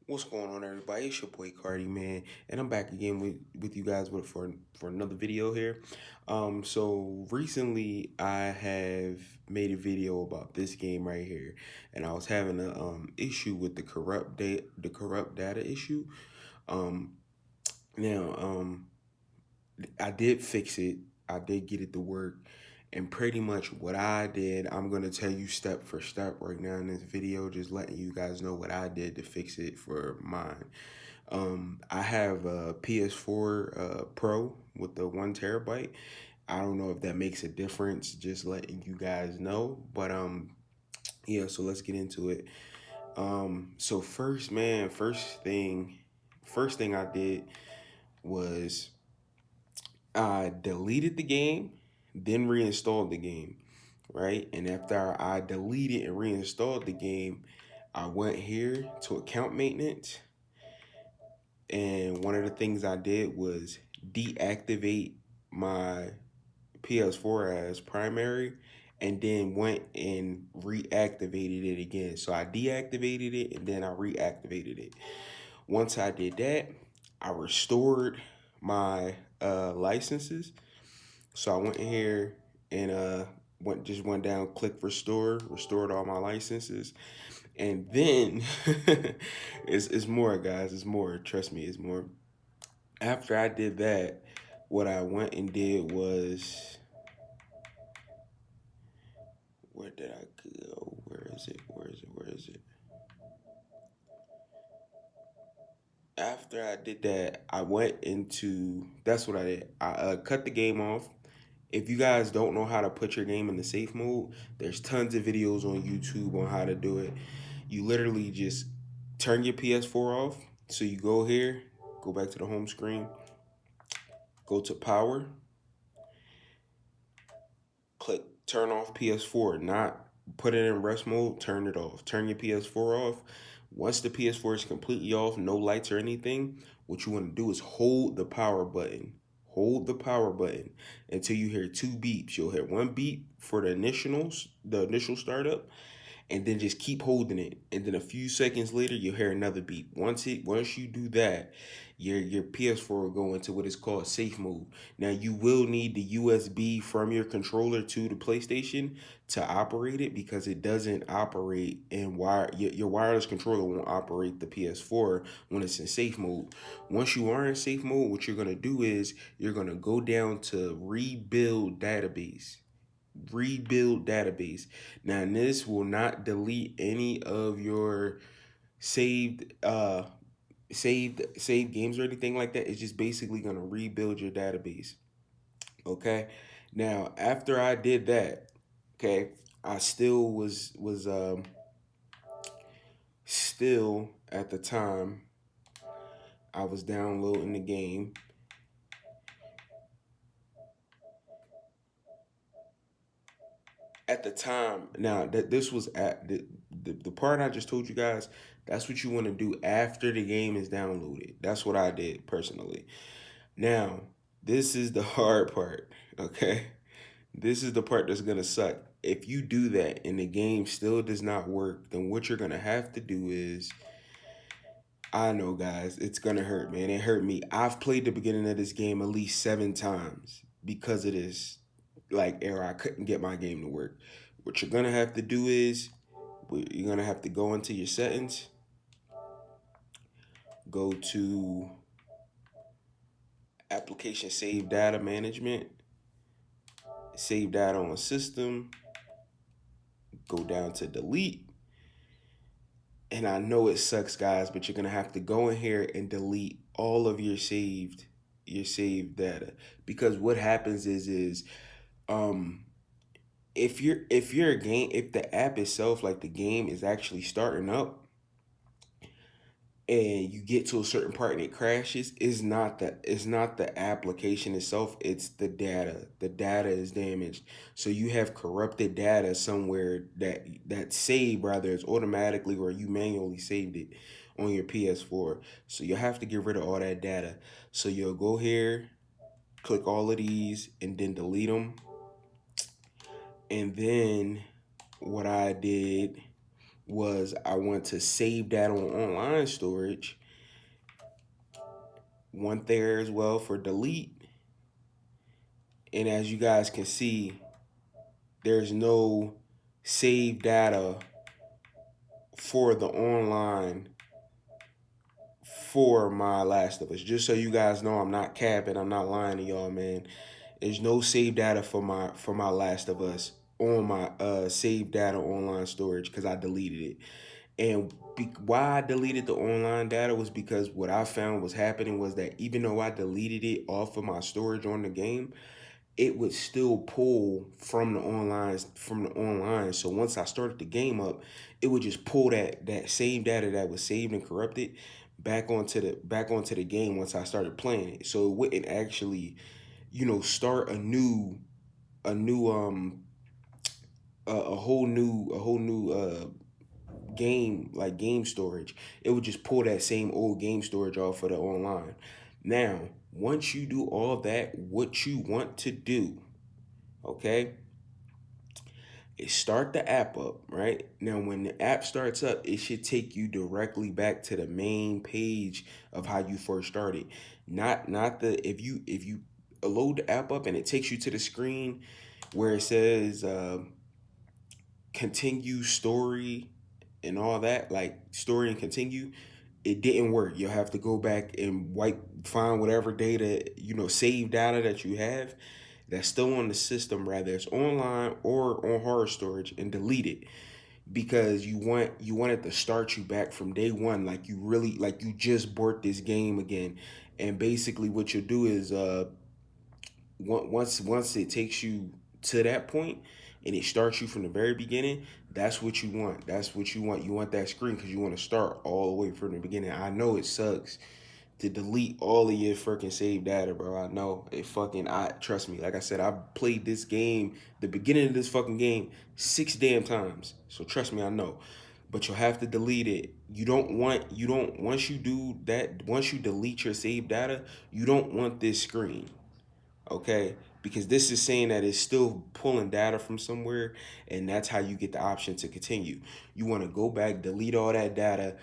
What's going on, everybody? It's your boy Cardi, man, and I'm back again with you guys for another video here. So recently I have made a video about this game right here, and I was having a issue with the corrupt data issue. Um, now I did fix it. I did get it to work. And pretty much what I did, I'm going to tell you step for step right now in this video, just letting you guys know what I did to fix it for mine. I have a ps4 Pro with the 1 TB. I don't know if that makes a difference, just letting you guys know. But yeah, so let's get into it. So first, man, first thing I did was I deleted the game, then reinstalled the game, right? And after I deleted and reinstalled the game, I went here to account maintenance. And one of the things I did was deactivate my ps4 as primary and then went and reactivated it again. So I deactivated it and then I reactivated it. Once I did that, I restored my licenses. So I went in here and went down, clicked restore, restored all my licenses, and then it's more, guys. It's more. Trust me, it's more. After I did that, what I went and did was, where did I go? Where is it? Where is it? Where is it? After I did that, I went into. That's what I did. I cut the game off. If you guys don't know how to put your game in the safe mode, there's tons of videos on YouTube on how to do it. You literally just turn your ps4 off. So you go here, go back to the home screen, go to power, click turn off ps4, not put it in rest mode, turn it off. Turn your ps4 off. Once the ps4 is completely off, no lights or anything, what you want to do is hold the power button. Hold the power button until you hear two beeps. You'll hear one beep for the initial startup, and then just keep holding it. And then a few seconds later, you'll hear another beep. Once you do that, your PS4 will go into what is called safe mode. Now you will need the USB from your controller to the PlayStation to operate it, because it doesn't operate in your wireless controller won't operate the PS4 when it's in safe mode. Once you are in safe mode, what you're gonna do is you're gonna go down to rebuild database. Now this will not delete any of your saved saved games or anything like that. It's just basically going to rebuild your database. Okay? Now, after I did that, okay, I still was still at the time I was downloading the game. At the time, now that this was at the part I just told you guys, that's what you want to do after the game is downloaded. That's what I did personally. Now, this is the hard part, okay? This is the part that's gonna suck. If you do that and the game still does not work, then what you're gonna have to do is, I know, guys, it's gonna hurt, man. It hurt me. I've played the beginning of this game at least 7 times because of this like error. I couldn't get my game to work. What you're gonna have to do is you're gonna have to go into your settings, go to application save data management, save data on system, go down to delete. And I know it sucks, guys, but you're gonna have to go in here and delete all of your saved data, because what happens is um if you're a game, if the app itself, like the game, is actually starting up and you get to a certain part and it crashes, it's not the application itself, it's the data is damaged. So you have corrupted data somewhere that saved, rather it's automatically or you manually saved it on your ps4. So you'll have to get rid of all that data. So you'll go here, click all of these, and then delete them. And then what I did was I went to save that on online storage, went there as well for delete, and as you guys can see, there's no save data for the online for my Last of Us. Just so you guys know, I'm not capping, I'm not lying to y'all, man. There's no save data for my Last of Us on my save data online storage because I deleted it. And why I deleted the online data was because what I found was happening was that even though I deleted it off of my storage on the game, it would still pull from the online. So once I started the game up, it would just pull that same data that was saved and corrupted back onto the game once I started playing it. So it wouldn't actually, start a new a whole new game, like game storage. It would just pull that same old game storage off of the online. Now, once you do all of that, what you want to do, okay, is start the app up, right? Now, when the app starts up, it should take you directly back to the main page of how you first started. Not the if you load the app up and it takes you to the screen where it says continue story and all that, like story and continue, it didn't work. You'll have to go back and find whatever data, save data that you have that's still on the system, rather it's online or on hard storage, and delete it, because you want it to start you back from day one, like you just bought this game again. And basically what you'll do is once it takes you to that point and it starts you from the very beginning, that's what you want. That's what you want. You want that screen because you want to start all the way from the beginning. I know it sucks to delete all of your freaking saved data, bro. I know it fucking. I trust me. Like I said, I played this game, the beginning of this fucking game, 6 damn times. So trust me, I know. But you'll have to delete it. You don't once you do that, once you delete your saved data, you don't want this screen, okay? Because this is saying that it's still pulling data from somewhere, and that's how you get the option to continue. You want to go back, delete all that data,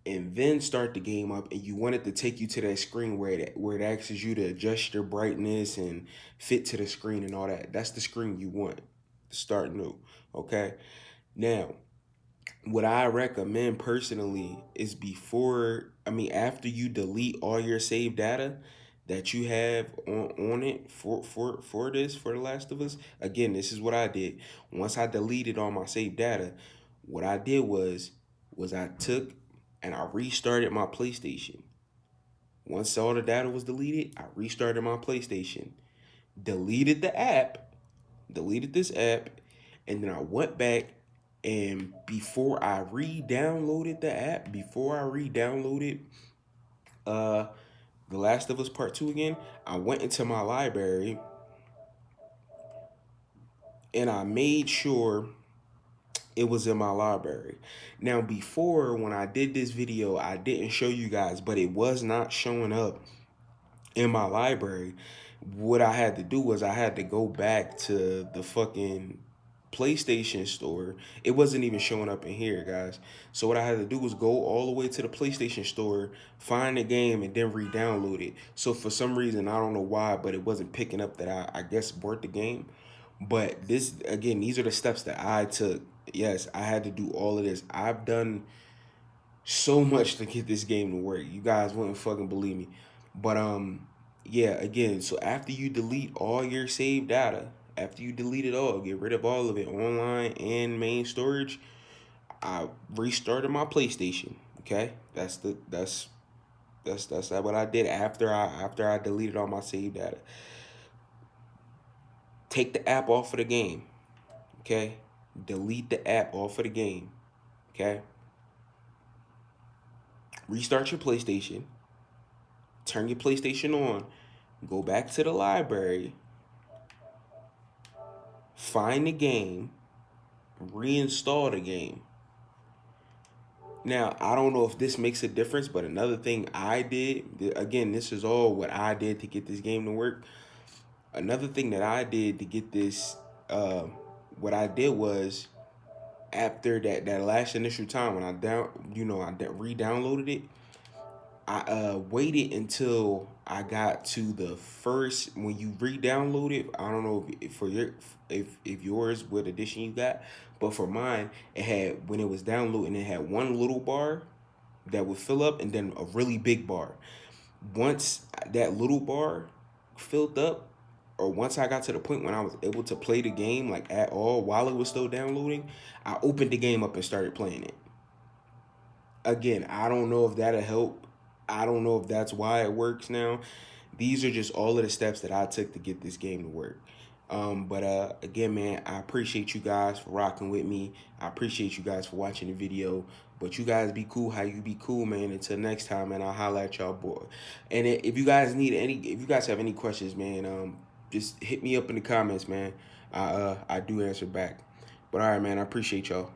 and then start the game up, and you want it to take you to that screen where it asks you to adjust your brightness and fit to the screen and all that. That's the screen you want to start new, okay? Now, what I recommend personally is after you delete all your saved data that you have on it for The Last of Us. Again, this is what I did. Once I deleted all my saved data, what I did was I took and I restarted my PlayStation. Once all the data was deleted, I restarted my PlayStation, deleted the app, deleted this app, and then I went back, and before I re-downloaded uh The Last of Us Part 2 again, I went into my library and I made sure it was in my library. Now, before, when I did this video, I didn't show you guys, but it was not showing up in my library. What I had to do was I had to go back to the fucking PlayStation store. It wasn't even showing up in here, guys. So what I had to do was go all the way to the PlayStation store, find the game, and then re-download it. So for some reason, I don't know why, but it wasn't picking up that I guess bought the game. But this, again, these are the steps that I took. Yes, I had to do all of this. I've done so much to get this game to work. You guys wouldn't fucking believe me. But yeah, again, so after you delete all your saved data, after you delete it all, get rid of all of it, online and main storage, I restarted my PlayStation. Okay? That's what I did after I deleted all my saved data. Take the app off of the game. Okay? Delete the app off of the game. Okay? Restart your PlayStation. Turn your PlayStation on. Go back to the library. Find the game. Reinstall the game. Now, I don't know if this makes a difference, but another thing I did, again, this is all what I did to get this game to work. Another thing that I did to get this, what I did was, after that last initial time when I re-downloaded it, I waited until I got to the first, when you re-download it. I don't know if yours, what edition you got, but for mine, it had, when it was downloading, it had one little bar that would fill up and then a really big bar. Once that little bar filled up, or once I got to the point when I was able to play the game like at all while it was still downloading, I opened the game up and started playing it. Again, I don't know if that'll help. I don't know if that's why it works now. These are just all of the steps that I took to get this game to work. But again, man, I appreciate you guys for rocking with me. I appreciate you guys for watching the video. But you guys be cool how you be cool, man. Until next time, man, I'll holla at y'all, boy. And if you guys if you guys have any questions, man, just hit me up in the comments, man. I do answer back. But all right, man, I appreciate y'all.